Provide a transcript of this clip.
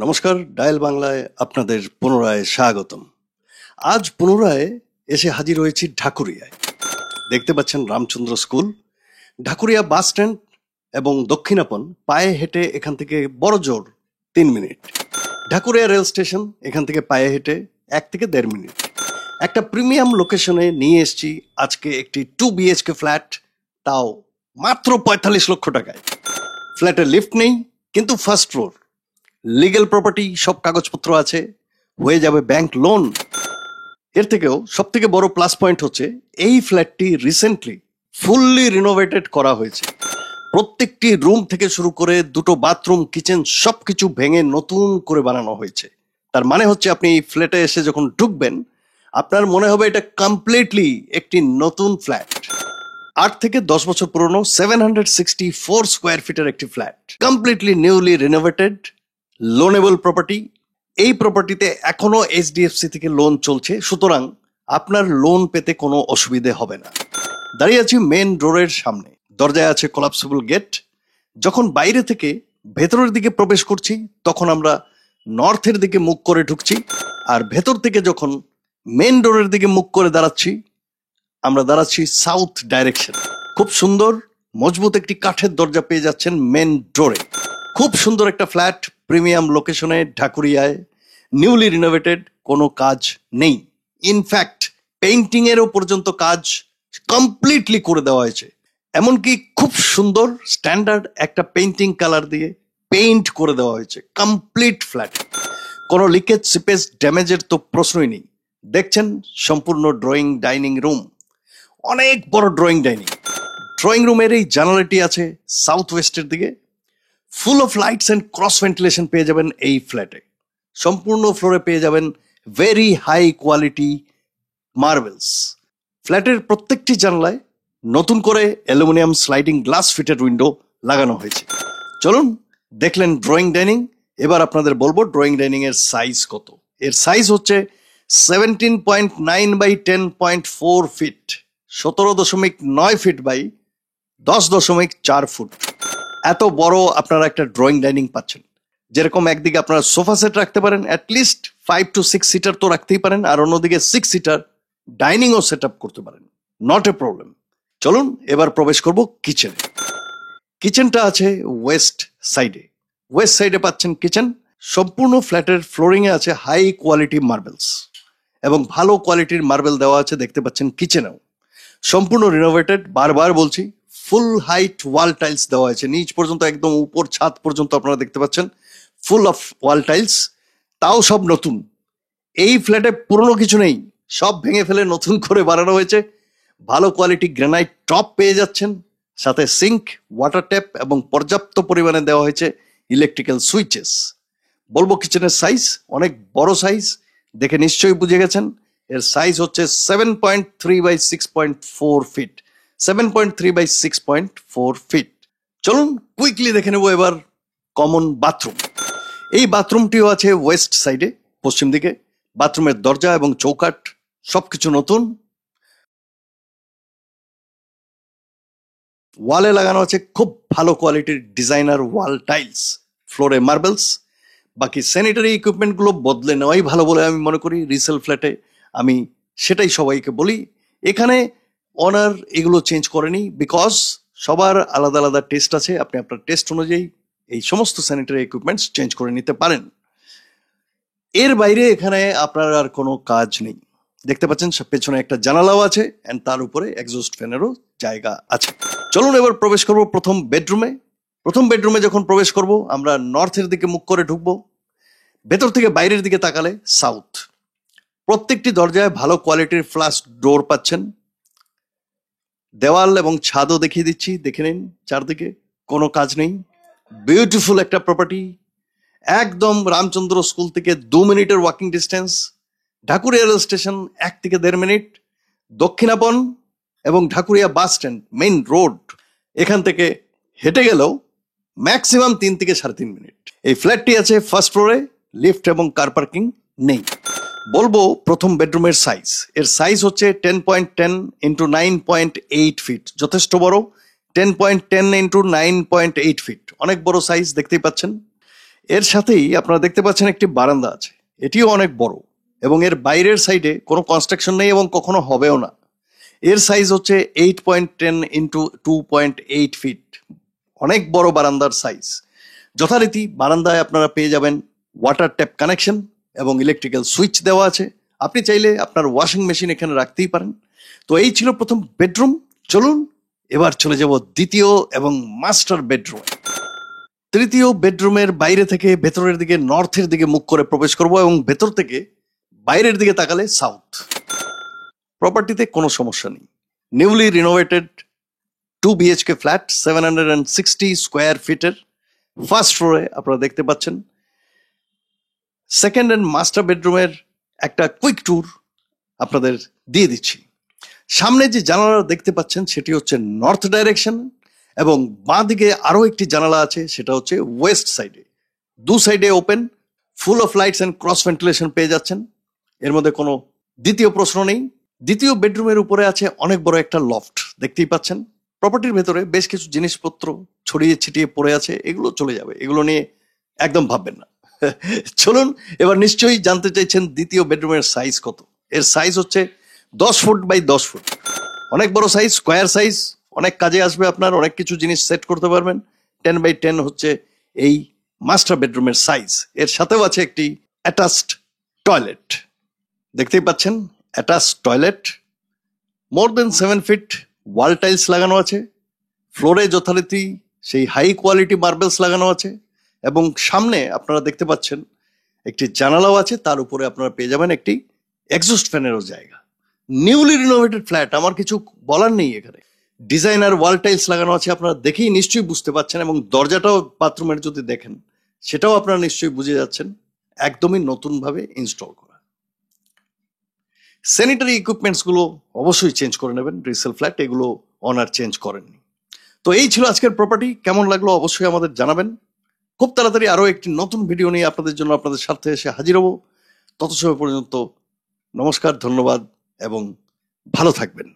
নমস্কার, ডায়াল বাংলায় আপনাদের পুনরায় স্বাগতম। আজ পুনরায় এসে হাজির হয়েছি ঢাকুরিয়ায়। দেখতে পাচ্ছেন Ramchandra school, Dhakuria bus stand এবং দক্ষিণাপন পায়ে হেঁটে এখান থেকে বড় জোর 3 মিনিট। ঢাকুরিয়া রেল স্টেশন এখান থেকে পায়ে হেঁটে 1 থেকে 1.5 মিনিট। একটা প্রিমিয়াম লোকেশনে নিয়ে এসেছি আজকে একটি 2 BHK ফ্ল্যাট, তাও মাত্র 45 লক্ষ টাকায়। ফ্ল্যাটের লিফট নেই, কিন্তু ফার্স্ট ফ্লোর, লিগ্যাল প্রপার্টি, সব কাগজপত্র আছে, হয়ে যাবে ব্যাংক লোন। এর থেকেও সব থেকে বড় প্লাস পয়েন্ট হচ্ছে এই ফ্ল্যাটটি রিসেন্টলি ফুললি রিনোভেটেড করা হয়েছে। প্রত্যেকটি রুম থেকে শুরু করে 2টো বাথরুম, কিচেন সবকিছু ভেঙে নতুন করে বানানো হয়েছে। তার মানে হচ্ছে আপনি এই ফ্ল্যাটে এসে যখন ঢুকবেন আপনার মনে হবে এটা কমপ্লিটলি একটি নতুন ফ্ল্যাট। 8 থেকে 10 বছর পুরনো 764 স্কোয়ার ফিটের একটি flat, completely newly renovated, loanable property. এই প্রপার্টিতে এখনো HDFC থেকে লোন চলছে, সুতরাং আপনার লোন পেতে কোনো অসুবিধে হবে না। দাঁড়িয়ে আছি মেন ডোরের সামনে, দরজায় আছে কোলাপসিবল গেট। যখন বাইরে থেকে ভেতরের দিকে প্রবেশ করছি তখন আমরা নর্থের দিকে মুখ করে ঢুকছি, আর ভেতর থেকে যখন মেন ডোরের দিকে মুখ করে দাঁড়াচ্ছি আমরা দাঁড়াচ্ছি সাউথ ডাইরেকশন। খুব সুন্দর মজবুত একটি কাঠের দরজা পেয়ে যাচ্ছেন মেন ডোরে। খুব সুন্দর একটা ফ্ল্যাট, প্রিমিয়াম লোকেশনে, ঢাকুরিয়ায়, নিউলি রিনোভেটেড, কোনো কাজ নেই। ইনফ্যাক্ট পেইন্টিং এরও পর্যন্ত কাজ কমপ্লিটলি করে দেওয়া হয়েছে। এমনকি খুব সুন্দর স্ট্যান্ডার্ড একটা পেইন্টিং কালার দিয়ে পেইন্ট করে দেওয়া হয়েছে কমপ্লিট ফ্ল্যাট। কোনো লিকেজ, সিপেজ, ড্যামেজের তো প্রশ্নই নেই। দেখছেন সম্পূর্ণ ড্রয়িং ডাইনিং রুম, অনেক বড় ড্রয়িং ডাইনিং। ড্রয়িং রুমের এই জানালাটি আছে সাউথ ওয়েস্টের দিকে। Full of lights and cross ventilation পেয়ে যাবেন এই ফ্ল্যাটে। সম্পূর্ণ ফ্লোরে পেয়ে যাবেন ভেরি হাই কোয়ালিটি মার্বেলস। ফ্ল্যাটের প্রত্যেকটি জানলায় নতুন করে aluminium sliding glass fitted window লাগানো হয়েছে। চলুন, দেখলেন ড্রয়িং ডাইনিং, এবার আপনাদের বলবো ড্রয়িং ডাইনিং এর সাইজ কত। এর সাইজ হচ্ছে 17.9 by 10.4 feet, 17.9 feet by 10.4 foot. এত বড় আপনারা একটা ড্রয়িং ডাইনিং পাচ্ছেন, যেরকম একদিকে আপনারা সোফা সেট রাখতে পারেন, অ্যাটলিস্ট 5 to 6 সিটার তো রাখতেই পারেন, আর অন্যদিকে 6 সিটার ডাইনিংও সেট আপ করতে পারেন, নট এ প্রবলেম। চলুন এবার প্রবেশ করব কিচেনে। কিচেনটা আছে ওয়েস্ট সাইডে। ওয়েস্ট সাইডে পাচ্ছেন কিচেন। সম্পূর্ণ ফ্ল্যাটের ফ্লোরিং এ আছে হাই কোয়ালিটি মার্বেলস, এবং ভালো কোয়ালিটির মার্বেল দেওয়া আছে, দেখতে পাচ্ছেন কিচেনেও। সম্পূর্ণ রিনোভেটেড, বারবার বলছি, ফুল হাইট ওয়াল টাইলস দেওয়া হয়েছে, নিচ পর্যন্ত একদম উপর ছাদ পর্যন্ত আপনারা দেখতে পাচ্ছেন ফুল অফ ওয়াল টাইলস, তাও সব নতুন। এই ফ্ল্যাটে পুরনো কিছু নেই, সব ভেঙে ফেলে নতুন করে বানানো হয়েছে। ভালো কোয়ালিটি গ্রানাইট টপ পেয়ে যাচ্ছেন, সাথে সিঙ্ক, ওয়াটার ট্যাপ এবং পর্যাপ্ত পরিমাণে দেওয়া হয়েছে ইলেকট্রিক্যাল সুইচেস। বলবো কিচেনের সাইজ অনেক বড় সাইজ, দেখে নিশ্চয়ই বুঝে গেছেন। এর সাইজ হচ্ছে 7.3 বাই 6.4 ফিট, 7.3 বাই 6.4 ফিট। চলুন কুইকলি দেখে নেব এবার কমন বাথরুম। এই বাথরুমটিও আছে ওয়েস্ট সাইডে, পশ্চিম দিকে। বাথরুমের দরজা এবং চৌকাঠ সবকিছু নতুন। ওয়ালে লাগানো আছে খুব ভালো কোয়ালিটির ডিজাইনার ওয়াল টাইলস, ফ্লোরে মার্বেলস। বাকি স্যানিটারি ইকুইপমেন্ট গুলো বদলে নেওয়াই ভালো বলে আমি মনে করি। রিসেল ফ্ল্যাটে আমি সেটাই সবাইকে বলি। এখানে ওনার এগুলো চেঞ্জ করেনি, বিকজ সবার আলাদা আলাদা টেস্ট আছে। আপনি আপনার টেস্ট অনুযায়ী এই সমস্ত স্যানিটারি ইকুইপমেন্টস চেঞ্জ করে নিতে পারেন। এর বাইরে এখানে আপনার আর কোনো কাজ নেই। দেখতে পাচ্ছেন পেছনে একটা জানালাও আছে, এন্ড তার উপরে এক্সস্ট ফ্যানেরও জায়গা আছে। চলুন এবার প্রবেশ করব প্রথম বেডরুমে। প্রথম বেডরুমে যখন প্রবেশ করব আমরা নর্থের দিকে মুখ করে ঢুকবো। ভেতর থেকে বাইরের দিকে তাকালে সাউথ। প্রত্যেকটি দরজায় ভালো কোয়ালিটির ফ্লাশ ডোর পাচ্ছেন। দেওয়াল এবং ছাদও দেখিয়ে দিচ্ছি, দেখে নিন। চারদিকে কোনো কাজ নেই, বিউটিফুল একটা প্রপার্টি। একদম রামচন্দ্র স্কুল থেকে 2 মিনিটের walking distance, Dhakuria rail station 1 থেকে 1.5 মিনিট, দক্ষিণাপন এবং Dhakuria bus stand main road, এখান থেকে হেঁটে গেলেও ম্যাক্সিমাম 3 থেকে 3.5 মিনিট। এই ফ্ল্যাটটি আছে ফার্স্ট ফ্লোরে, লিফট এবং কার পার্কিং নেই। বলবো প্রথম বেডরুমের সাইজ। এর সাইজ হচ্ছে 10.10 ইন্টু 9.8 ফিট, যথেষ্ট বড়। 10.10 ইন্টু 9.8 ফিট, অনেক বড় সাইজ, দেখতেই পাচ্ছেন। এর সাথেই আপনারা দেখতে পাচ্ছেন একটি বারান্দা আছে, এটিও অনেক বড় এবং এর বাইরের সাইডে কোনো কনস্ট্রাকশন নেই এবং কখনো হবেও না। এর সাইজ হচ্ছে 8.10 ইন্টু 2.8 ফিট, অনেক বড় বারান্দার সাইজ। যথারীতি বারান্দায় আপনারা পেয়ে যাবেন ওয়াটার ট্যাপ কানেকশন এবং ইলেকট্রিক্যাল সুইচ দেওয়া আছে। আপনি চাইলে আপনার ওয়াশিং মেশিন এখানে রাখতেই পারেন। তো এই ছিল প্রথম বেডরুম। চলুন এবার চলে যাব দ্বিতীয় এবং মাস্টার বেডরুম। তৃতীয় বেডরুমের বাইরে থেকে ভেতরের দিকে নর্থের দিকে মুখ করে প্রবেশ করব এবং ভেতর থেকে বাইরের দিকে তাকালে সাউথ। প্রপার্টিতে কোনো সমস্যা নেই। নিউলি রিনোভেটেড 2 BHK ফ্ল্যাট, 760 স্কোয়ার ফিটের, ফার্স্ট ফ্লোরে আপনারা দেখতে পাচ্ছেন। সেকেন্ড অ্যান্ড মাস্টার বেডরুমের একটা কুইক ট্যুর আপনাদের দিয়ে দিচ্ছি। সামনে যে জানালা দেখতে পাচ্ছেন সেটি হচ্ছে নর্থ ডাইরেকশন এবং বাঁ দিকে আরো একটি জানালা আছে, সেটা হচ্ছে ওয়েস্ট সাইডে। দু সাইডে open, full of lights and cross ventilation পেয়ে যাচ্ছেন। এর মধ্যে কোনো দ্বিতীয় প্রশ্ন নেই। দ্বিতীয় বেডরুমের উপরে আছে অনেক বড় একটা লফট, দেখতেই পাচ্ছেন। প্রপার্টির ভেতরে বেশ কিছু জিনিসপত্র ছড়িয়ে ছিটিয়ে পড়ে আছে, এগুলো চলে যাবে, এগুলো নিয়ে একদম ভাববেন না। চলুন এবার নিশ্চয়ই জানতে চাইছেন দ্বিতীয় বেডরুমের সাইজ কত। এর সাইজ হচ্ছে 10 ফুট বাই 10 ফুট, অনেক বড় সাইজ, স্কোয়ার সাইজ, অনেক কাজে আসবে আপনার, অনেক কিছু জিনিস সেট করতে পারবেন। 10 বাই 10 হচ্ছে এই মাস্টার বেডরুমের সাইজ। এর সাথেও আছে একটি অ্যাটাচড টয়লেট, দেখতেই পাচ্ছেন অ্যাটাচড টয়লেট। মোর দেন 7 ফিট ওয়াল টাইলস লাগানো আছে, ফ্লোরে যথারীতি সেই হাই কোয়ালিটি মার্বেলস লাগানো আছে এবং সামনে আপনারা দেখতে পাচ্ছেন একটি জানালাও আছে, তার উপরে আপনারা পেয়ে যাবেন একটি এক্সস্ট ফ্যানেরও জায়গা। নিউলি রিনোভেটেড ফ্ল্যাট, আমার কিছু বলার নেই এখানে। ডিজাইনার ওয়াল টাইলস লাগানো আছে, আপনারা দেখেই নিশ্চয়ই বুঝতে পারছেন, এবং দরজাটাও বাথরুমের যদি দেখেন সেটাও আপনারা নিশ্চয়ই বুঝে যাচ্ছেন, একদমই নতুনভাবে ইনস্টল করা। স্যানিটারি ইকুইপমেন্টস গুলো অবশ্যই চেঞ্জ করে নেবেন, রিসেল ফ্ল্যাট এগুলো অনার চেঞ্জ করেননি। তো এই ছিল আজকের প্রপার্টি, কেমন লাগলো অবশ্যই আমাদের জানাবেন। খুব তাড়াতাড়ি আরো একটি নতুন ভিডিও নিয়ে আপনাদের জন্য আপনাদের সাথে এসে হাজির হব। তত সময় পর্যন্ত নমস্কার, ধন্যবাদ এবং ভালো থাকবেন।